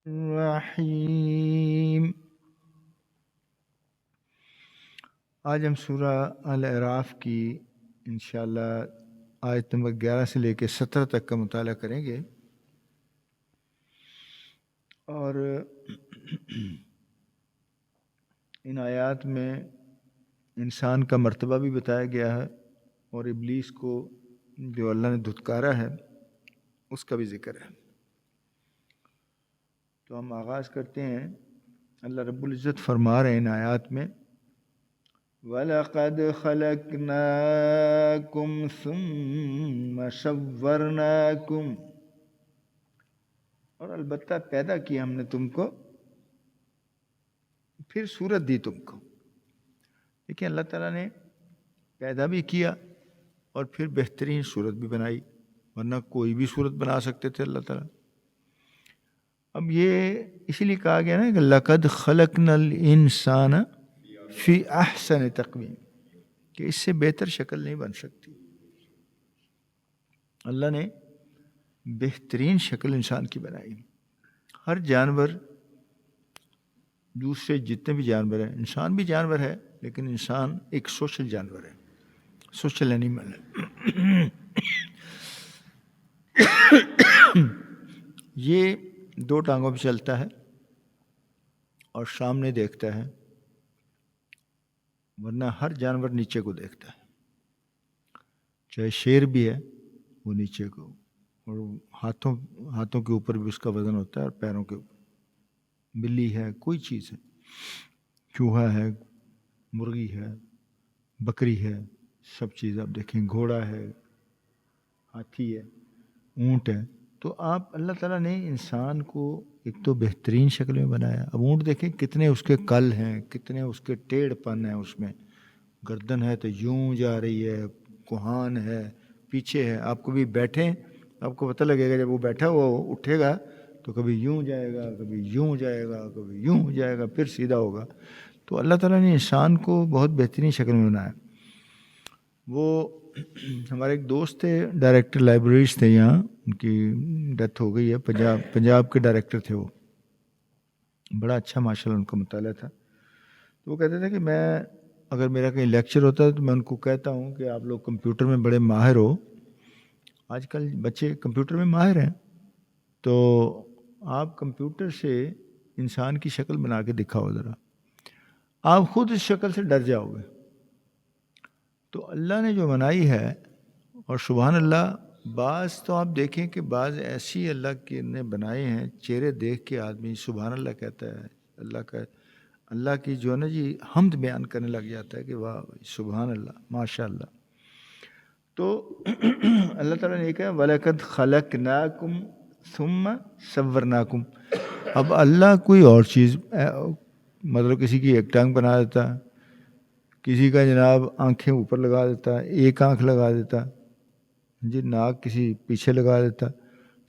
الرحیم۔ آج ہم سورہ الاعراف کی انشاءاللہ آیت نمبر 11 سے لے کے 17 تک کا مطالعہ کریں گے، اور ان آیات میں انسان کا مرتبہ بھی بتایا گیا ہے، اور ابلیس کو جو اللہ نے دھتکارا ہے اس کا بھی ذکر ہے۔ تو ہم آغاز کرتے ہیں۔ اللہ رب العزت فرما رہے ہیں ان آیات میں، وَلَقَدْ خَلَقْنَاكُمْ ثُمَّ صَوَّرْنَاكُمْ، اور البتہ پیدا کیا ہم نے تم کو، پھر صورت دی تم کو۔ لیکن اللہ تعالیٰ نے پیدا بھی کیا اور پھر بہترین صورت بھی بنائی، ورنہ کوئی بھی صورت بنا سکتے تھے اللہ تعالیٰ۔ اب یہ اسی لیے کہا گیا نا کہ لَقَدْ خَلَقْنَا الْإِنسَانَ فی احسن تقویم، کہ اس سے بہتر شکل نہیں بن سکتی۔ اللہ نے بہترین شکل انسان کی بنائی۔ ہر جانور، دوسرے جتنے بھی جانور ہیں، انسان بھی جانور ہے لیکن انسان ایک سوشل جانور ہے، سوشل اینیمل ہے۔ یہ دو ٹانگوں پہ چلتا ہے اور سامنے دیکھتا ہے، ورنہ ہر جانور نیچے کو دیکھتا ہے۔ چاہے شیر بھی ہے وہ نیچے کو، اور ہاتھوں کے اوپر بھی اس کا وزن ہوتا ہے، اور پیروں کے اوپر۔ بلی ہے، کوئی چیز ہے، چوہا ہے، مرغی ہے، بکری ہے، سب چیز آپ دیکھیں، گھوڑا ہے، ہاتھی ہے، اونٹ ہے۔ تو آپ اللہ تعالیٰ نے انسان کو ایک تو بہترین شکل میں بنایا۔ اب اونٹ دیکھیں کتنے اس کے کل ہیں، کتنے اس کے ٹیڑھ پن ہیں، اس میں گردن ہے تو یوں جا رہی ہے، کوہان ہے، پیچھے ہے۔ آپ کو بھی بیٹھیں آپ کو پتہ لگے گا، جب وہ بیٹھا وہ اٹھے گا تو کبھی یوں جائے گا، کبھی یوں جائے گا، کبھی یوں جائے گا، پھر سیدھا ہوگا۔ تو اللہ تعالیٰ نے انسان کو بہت بہترین شکل میں بنایا۔ وہ ہمارے ایک دوست تھے، ڈائریکٹر لائبریریز تھے یہاں، ان کی ڈیتھ ہو گئی ہے، پنجاب کے ڈائریکٹر تھے وہ، بڑا اچھا ماشاءاللہ ان کا مطالعہ تھا۔ تو وہ کہتے تھے کہ میں اگر میرا کہیں لیکچر ہوتا ہے تو میں ان کو کہتا ہوں کہ آپ لوگ کمپیوٹر میں بڑے ماہر ہو، آج کل بچے کمپیوٹر میں ماہر ہیں، تو آپ کمپیوٹر سے انسان کی شکل بنا کے دکھاؤ ذرا، آپ خود اس شکل سے ڈر جاؤ گے۔ تو اللہ نے جو بنائی ہے، اور سبحان اللہ، بعض تو آپ دیکھیں کہ بعض ایسی اللہ کے نے بنائے ہیں، چہرے دیکھ کے آدمی سبحان اللہ کہتا ہے، اللہ کی جو ہے نا جی حمد بیان کرنے لگ جاتا ہے کہ واہ سبحان اللہ، ماشاء اللہ۔ تو اللہ تعالیٰ نے کہا وَلَقَدْ خَلَقْنَاكُمْ ثُمَّ صَوَّرْنَاكُمْ۔ اب اللہ کوئی اور چیز، مطلب کسی کی ایک ٹانگ بنا دیتا، کسی کا جناب آنکھیں اوپر لگا دیتا، ایک آنکھ لگا دیتا جی، ناک کسی پیچھے لگا دیتا،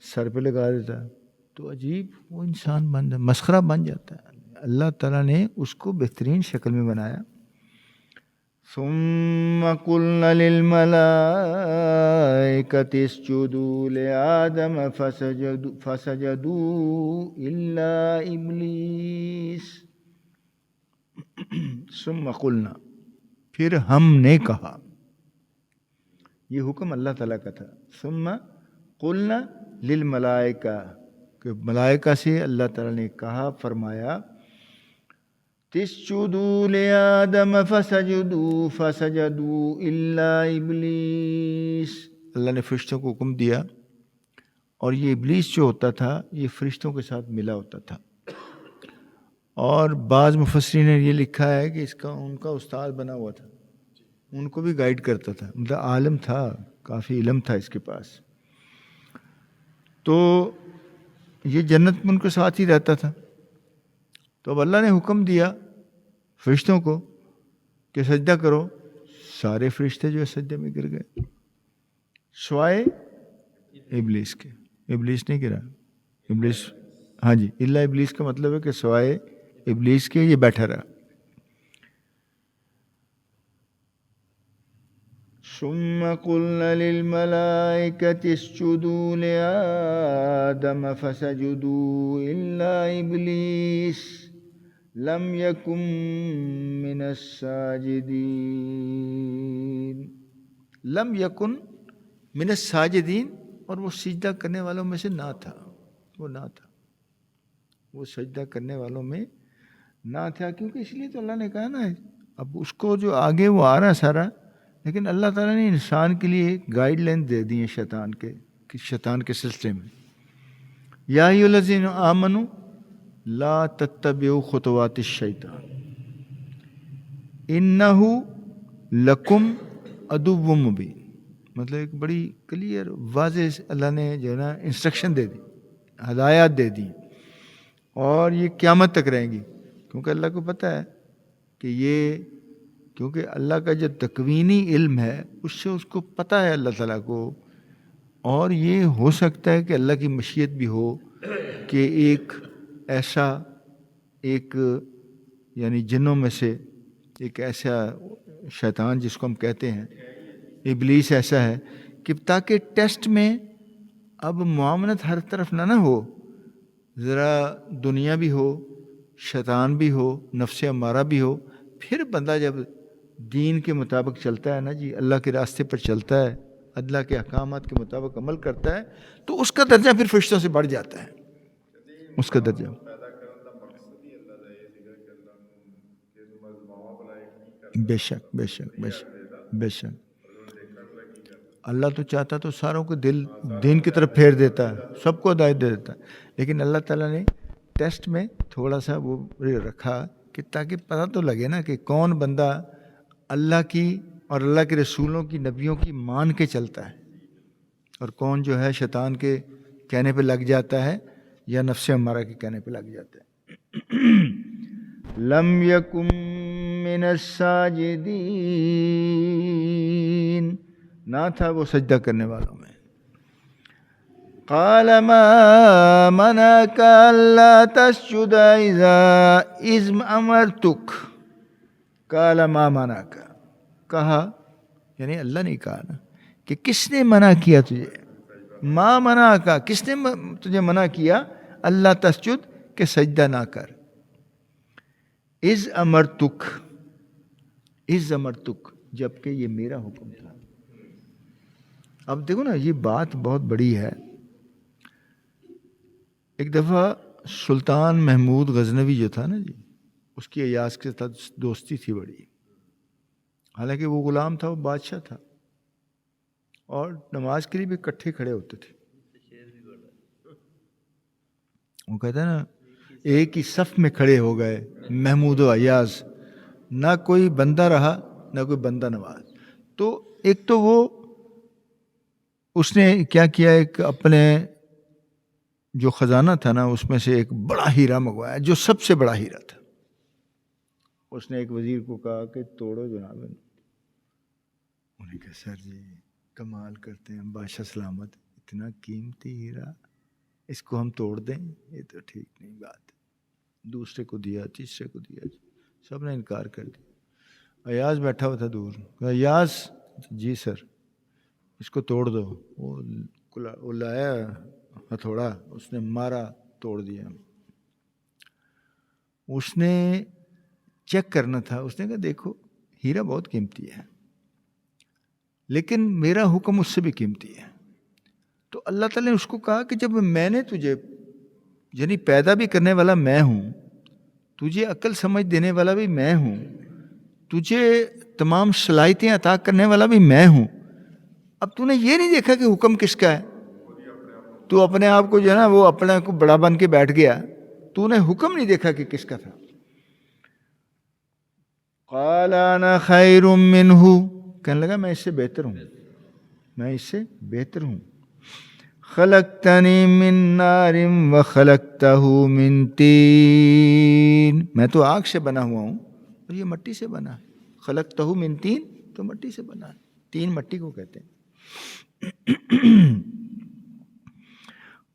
سر پہ لگا دیتا، تو عجیب وہ انسان مسخرہ بن جاتا ہے۔ اللہ تعالیٰ نے اس کو بہترین شکل میں بنایا۔ ثم قلنا للملائكة اسجدوا لآدم فسجدوا إلا إبلیس۔ ثم قلنا، پھر ہم نے کہا، یہ حکم اللہ تعالیٰ کا تھا۔ ثم قلنا للملائکہ، کہ ملائکہ سے اللہ تعالیٰ نے کہا، فرمایا تسجدوا لآدم فسجدوا إلا إبلیس۔ اللہ نے فرشتوں کو حکم دیا، اور یہ ابلیس جو ہوتا تھا یہ فرشتوں کے ساتھ ملا ہوتا تھا، اور بعض مفسرین نے یہ لکھا ہے کہ ان کا استاد بنا ہوا تھا، ان کو بھی گائیڈ کرتا تھا، مطلب عالم تھا، کافی علم تھا اس کے پاس۔ تو یہ جنت میں ان کے ساتھ ہی رہتا تھا۔ تو اب اللہ نے حکم دیا فرشتوں کو کہ سجدہ کرو، سارے فرشتے جو ہے سجدے میں گر گئے، سوائے ابلیس کے۔ ابلیس نہیں گرا، ابلیس، ہاں جی، الا ابلیس کا مطلب ہے کہ سوائے ابلیس کے یہ بیٹھا رہا۔ ثم قلنا للملائكة اسجدوا لآدم فسجدوا إلا إبليس لم يكن من الساجدين. لم يكن من الساجدين، اور وہ سجدہ کرنے والوں میں سے نہ تھا. وہ سجدہ کرنے والوں میں نہ تھا، کیونکہ اس لیے تو اللہ نے کہا نا، اب اس کو جو آگے وہ آ رہا سارا، لیکن اللہ تعالیٰ نے انسان کے لیے ایک گائیڈ لائن دے دی ہے شیطان کے سلسلے میں. یا ایھا الذین آمنوا لا تتبعوا خطوات الشیطان انہ لکم عدو مبین. مطلب ایک بڑی کلیئر واضح اللہ نے جو ہے نا انسٹرکشن دے دی، ہدایات دے دی، اور یہ قیامت تک رہیں گی. کیونکہ اللہ کو پتہ ہے کہ کیونکہ اللہ کا جو تکوینی علم ہے اس سے اس کو پتہ ہے اللہ تعالیٰ کو، اور یہ ہو سکتا ہے کہ اللہ کی مشیت بھی ہو کہ ایک یعنی جنوں میں سے ایک ایسا شیطان جس کو ہم کہتے ہیں ابلیس ایسا ہے کہ تاکہ ٹیسٹ میں اب معاونت ہر طرف نہ ہو، ذرا دنیا بھی ہو، شیطان بھی ہو، نفس امارہ بھی ہو، پھر بندہ جب دین کے مطابق چلتا ہے نا جی، اللہ کے راستے پر چلتا ہے، اللہ کے احکامات کے مطابق عمل کرتا ہے، تو اس کا درجہ پھر فرشتوں سے بڑھ جاتا ہے. اس کا درجہ بے شک بے شک بے شک بے شک. اللہ تو چاہتا تو ساروں کو دین کی طرف پھیر دیتا ہے، سب کو ہدایت دے دیتا ہے، لیکن اللہ تعالیٰ نے ٹیسٹ میں تھوڑا سا وہ رکھا کہ تاکہ پتہ تو لگے نا کہ کون بندہ اللہ کی اور اللہ کے رسولوں کی، نبیوں کی مان کے چلتا ہے، اور کون جو ہے شیطان کے کہنے پہ لگ جاتا ہے یا نفس امارہ کے کہنے پہ لگ جاتا ہے. لم یکم من الساجدین، نہ تھا وہ سجدہ کرنے والوں میں. قال ما منعك الا تسجد اذ امرتك. قال ما منعك، کہا یعنی اللہ نے کہا نا کہ کس نے منع کیا تجھے، ما منعك، کس نے تجھے منع کیا، اللہ تسجد کہ سجدہ نہ کر، اذ امرتک، جبکہ یہ میرا حکم تھا. اب دیکھو نا، یہ بات بہت بڑی ہے. ایک دفعہ سلطان محمود غزنوی جو تھا نا جی، اس کی ایاز کے ساتھ دوستی تھی بڑی. حالانکہ وہ غلام تھا، وہ بادشاہ تھا، اور نماز کے لیے بھی اکٹھے کھڑے ہوتے تھے. وہ کہتا ہے نا، ایک ہی صف میں کھڑے ہو گئے محمود و ایاز، نہ کوئی بندہ رہا نہ کوئی بندہ نواز. تو ایک تو وہ اس نے کیا کیا، ایک اپنے جو خزانہ تھا نا اس میں سے ایک بڑا ہیرا منگوایا، جو سب سے بڑا ہیرا تھا. اس نے ایک وزیر کو کہا کہ توڑو جناب. انہوں نے کہا سر جی کمال کرتے ہیں بادشاہ سلامت، اتنا قیمتی ہیرا اس کو ہم توڑ دیں، یہ تو ٹھیک نہیں بات. دوسرے کو دیا، تیسرے کو دیا، سب نے انکار کر دیا. ایاز بیٹھا ہوا تھا دور، کہا ایاز جی سر اس کو توڑ دو. وہ لایا ہتھوڑا، اس نے مارا، توڑ دیا. اس نے چیک کرنا تھا، اس نے کہا دیکھو ہیرا بہت قیمتی ہے، لیکن میرا حکم اس سے بھی قیمتی ہے. تو اللہ تعالیٰ نے اس کو کہا کہ جب میں نے تجھے یعنی پیدا بھی کرنے والا میں ہوں، تجھے عقل سمجھ دینے والا بھی میں ہوں، تجھے تمام صلاحیتیں عطا کرنے والا بھی میں ہوں، اب تو نے یہ نہیں دیکھا کہ حکم کس کا ہے. تو اپنے آپ کو جو ہے نا وہ اپنے کو بڑا بن کے بیٹھ گیا، تو نے حکم نہیں دیکھا کہ کس کا تھا. قال انا خیر منہ، کہنے لگا میں اس سے بہتر ہوں، میں اس سے بہتر ہوں. خلقتنی من نار وخلقتہ من طین، میں تو آگ سے بنا ہوا ہوں اور یہ مٹی سے بنا ہے. خلقتہ من طین، تو مٹی سے بنا ہے. تین مٹی کو کہتے ہیں.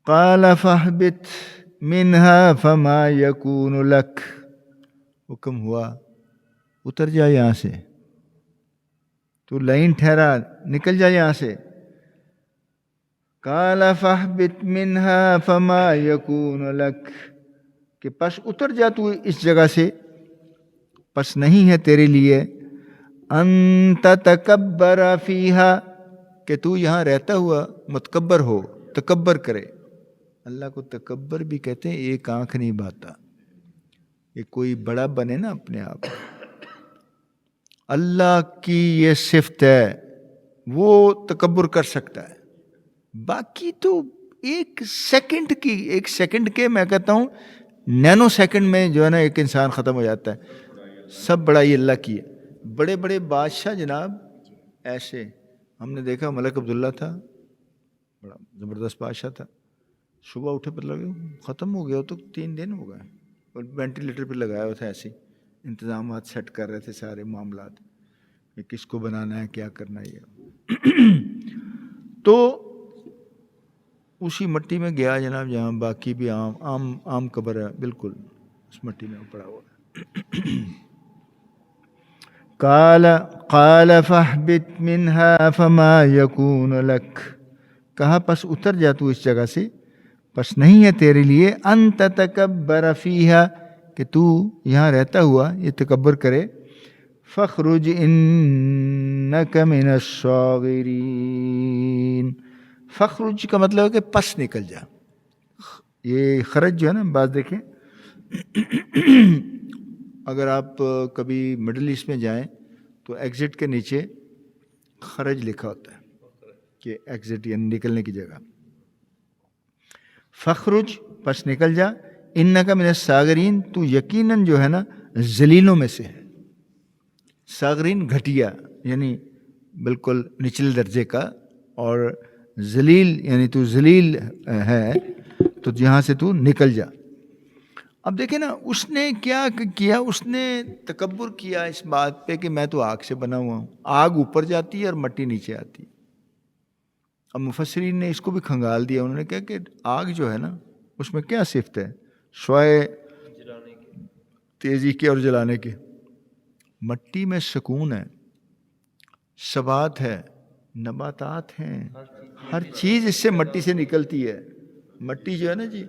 قال فاہبط منہا فما یکون لک، حکم ہوا اتر جا یہاں سے، تو لائن ٹھہرا، نکل جا یہاں سے. قال فاہبط منہا فما یکون لک، کہ پس اتر جا تو اس جگہ سے، پس نہیں ہے تیرے لیے ان تتکبر فیہا، کہ تو یہاں رہتا ہوا متکبر ہو، تکبر کرے. اللہ کو تکبر بھی کہتے ہیں، ایک آنکھ نہیں بھاتا. یہ کوئی بڑا بنے نا اپنے آپ، اللہ کی یہ صفت ہے، وہ تکبر کر سکتا ہے. باقی تو ایک سیکنڈ کے میں کہتا ہوں نینو سیکنڈ میں جو ہے نا ایک انسان ختم ہو جاتا ہے. سب بڑائی اللہ کی ہے. بڑے بڑے بادشاہ جناب ایسے، ہم نے دیکھا ملک عبداللہ تھا، بڑا زبردست بادشاہ تھا. صبح اٹھے پر لگے ختم ہو گیا تو 3 دن ہو گئے، اور وینٹیلیٹر پہ لگایا ہوا تھا. ایسے انتظامات سیٹ کر رہے تھے سارے معاملات، کہ کس کو بنانا ہے، کیا کرنا ہے. تو اسی مٹی میں گیا جناب جہاں باقی بھی عام قبر ہے، بالکل اس مٹی میں پڑا ہوا ہے. قال فاہبط منہا فما یکون لک، کہا پس اتر جا تو اس جگہ سے، پس نہیں ہے تیرے لیے ان تتکبر فیہا، کہ تو یہاں رہتا ہوا یہ تکبر کرے. فخرج انک من الصاغرین، فخرج کا مطلب ہے کہ پس نکل جا. یہ خرج جو ہے نا، بات دیکھیں اگر آپ کبھی مڈل ایسٹ میں جائیں تو ایگزٹ کے نیچے خرج لکھا ہوتا ہے کہ ایگزٹ یعنی نکلنے کی جگہ. فخرج پس نکل جا، انکا من الصاغرین، تو یقیناً جو ہے نا ذلیلوں میں سے ہے. صاغرین گھٹیا یعنی بالکل نچلے درجے کا، اور ذلیل یعنی تو ذلیل ہے، تو یہاں سے تو نکل جا. اب دیکھیں نا اس نے کیا کیا، اس نے تکبر کیا اس بات پہ کہ میں تو آگ سے بنا ہوا ہوں. آگ اوپر جاتی ہے اور مٹی نیچے آتی ہے. اب مفسرین نے اس کو بھی کھنگال دیا. انہوں نے کہا کہ آگ جو ہے نا اس میں کیا صفت ہے، سوائے تیزی کے اور جلانے کے. مٹی میں سکون ہے، ثبات ہے، نباتات ہیں، ہر چیز اس سے مٹی سے نکلتی ہے. مٹی جو ہے نا جی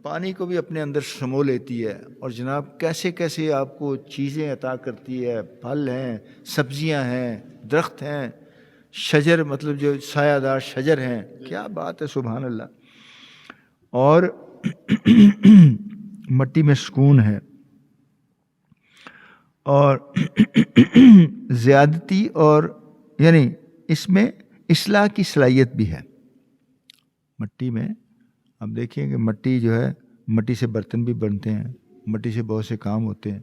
پانی کو بھی اپنے اندر سمو لیتی ہے، اور جناب کیسے کیسے آپ کو چیزیں عطا کرتی ہے. پھل ہیں، سبزیاں ہیں، درخت ہیں، شجر مطلب جو سایہ دار شجر ہیں. کیا بات ہے، سبحان اللہ. اور مٹی میں سکون ہے، اور زیادتی، اور یعنی اس میں اصلاح کی صلاحیت بھی ہے مٹی میں. اب دیکھیں کہ مٹی جو ہے، مٹی سے برتن بھی بنتے ہیں، مٹی سے بہت سے کام ہوتے ہیں.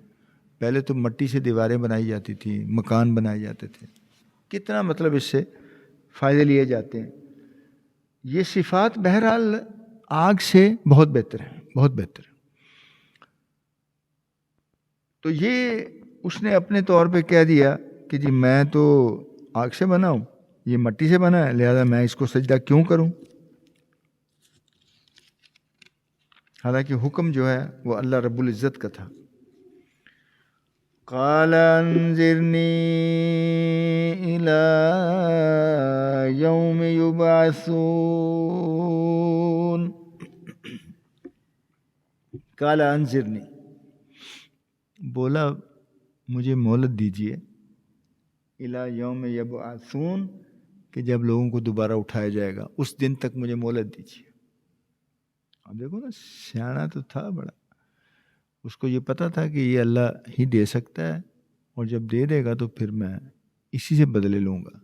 پہلے تو مٹی سے دیواریں بنائی جاتی تھیں، مکان بنائے جاتے تھے. کتنا مطلب اس سے فائدے لیے جاتے ہیں. یہ صفات بہرحال آگ سے بہت بہتر ہے، بہت بہتر. تو یہ اس نے اپنے طور پہ کہہ دیا کہ جی میں تو آگ سے بنا ہوں، یہ مٹی سے بنا ہے، لہذا میں اس کو سجدہ کیوں کروں. حالانکہ حکم جو ہے وہ اللہ رب العزت کا تھا. قال انظرنی الی یوم یبعثون، قال انظرنی، بولا مجھے مہلت دیجیے، الی یوم یبعثون، کہ جب لوگوں کو دوبارہ اٹھایا جائے گا اس دن تک مجھے مہلت دیجیے. اب دیکھو نا سیاںا تو تھا بڑا، اس کو یہ پتا تھا کہ یہ اللہ ہی دے سکتا ہے، اور جب دے دے گا تو پھر میں اسی سے بدلے لوں گا،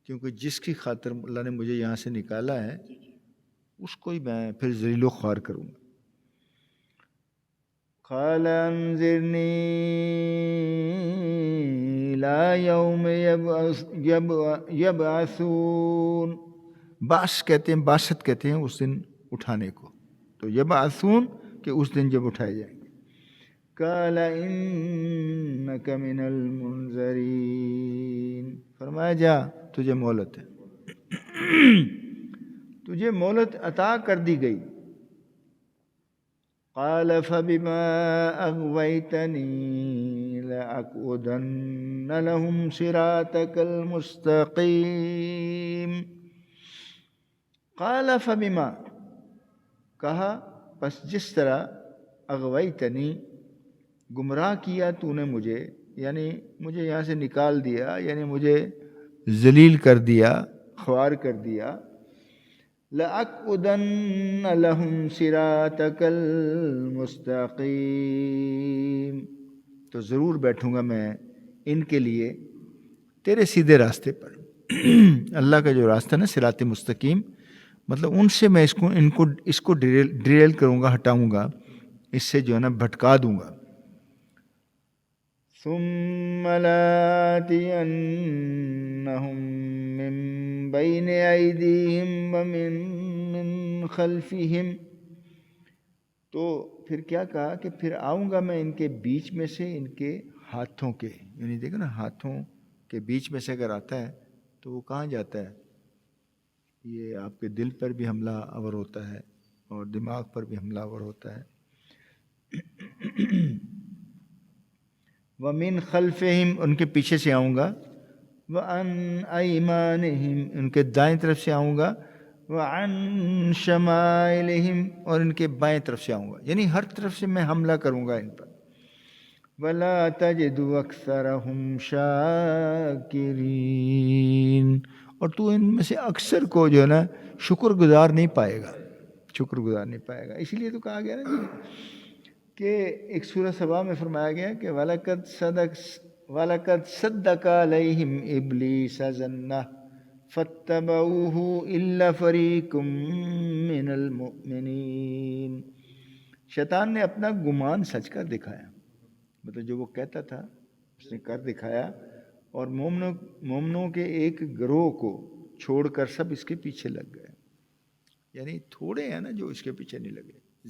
کیونکہ جس کی خاطر اللہ نے مجھے یہاں سے نکالا ہے اس کو ہی میں پھر ذلیل و خوار کروں گا. قال انظرنی الی یوم یبعثون، باس کہتے ہیں، باسط کہتے ہیں اس دن اٹھانے کو. تو یبعثون کہ اس دن جب اٹھائے جائیں گے. قال انک من المنظرین، فرمایا جا تجھے مہلت ہے، تجھے مہلت عطا کر دی گئی. قال فبما اغويتني لأقعدن لهم صراطك المستقيم. قال فبما، کہا پس جس طرح، اغویتنی گمراہ کیا تو نے مجھے، یعنی مجھے یہاں سے نکال دیا، یعنی مجھے ذلیل کر دیا، خوار کر دیا. لَأَقْعُدَنَّ لَهُمْ صِرَاطَكَ الْمُسْتَقِيمِ، تو ضرور بیٹھوں گا میں ان کے لیے تیرے سیدھے راستے پر. اللہ کا جو راستہ نا صراط مستقیم، مطلب ان سے میں اس کو ڈریل کروں گا، ہٹاؤں گا، اس سے جو ہے نا بھٹکا دوں گا. ثم لآتینہم من بین ایدیہم ومن خلفہم، تو پھر کیا کہا کہ پھر آؤں گا میں ان کے بیچ میں سے، ان کے ہاتھوں کے، یعنی دیکھو نا ہاتھوں کے بیچ میں سے اگر آتا ہے تو وہ کہاں جاتا ہے؟ یہ آپ کے دل پر بھی حملہ آور ہوتا ہے اور دماغ پر بھی حملہ آور ہوتا ہے. وَمِنْ خَلْفِهِمْ، ان کے پیچھے سے آؤں گا. وَعَنْ أَيْمَانِهِمْ، ان کے دائیں طرف سے آؤں گا. وَعَنْ شَمَائِلِهِمْ، اور ان کے بائیں طرف سے آؤں گا، یعنی ہر طرف سے میں حملہ کروں گا ان پر. وَلَا تَجِدُ أَكْثَرَهُمْ شَاكِرِينَ، اور تو ان میں سے اکثر کو جو ہے نا شکر گزار نہیں پائے گا، شکر گزار نہیں پائے گا. اسی لیے تو کہا گیا نا کہ ایک سورہ سبا میں فرمایا گیا کہ وَلَقَدْ صَدَّقَ عَلَيْهِمْ إِبْلِيسَ ظَنَّهُ فَاتَّبَعُوهُ إِلَّا فَرِيقٌ مِّنَ الْمُؤْمِنِينَ. شیطان نے اپنا گمان سچ کر دکھایا، مطلب جو وہ کہتا تھا اس نے کر دکھایا، اور مومنوں کے ایک گروہ کو چھوڑ کر سب اس کے پیچھے لگ گئے. یعنی تھوڑے ہیں نا جو اس کے پیچھے نہیں لگے.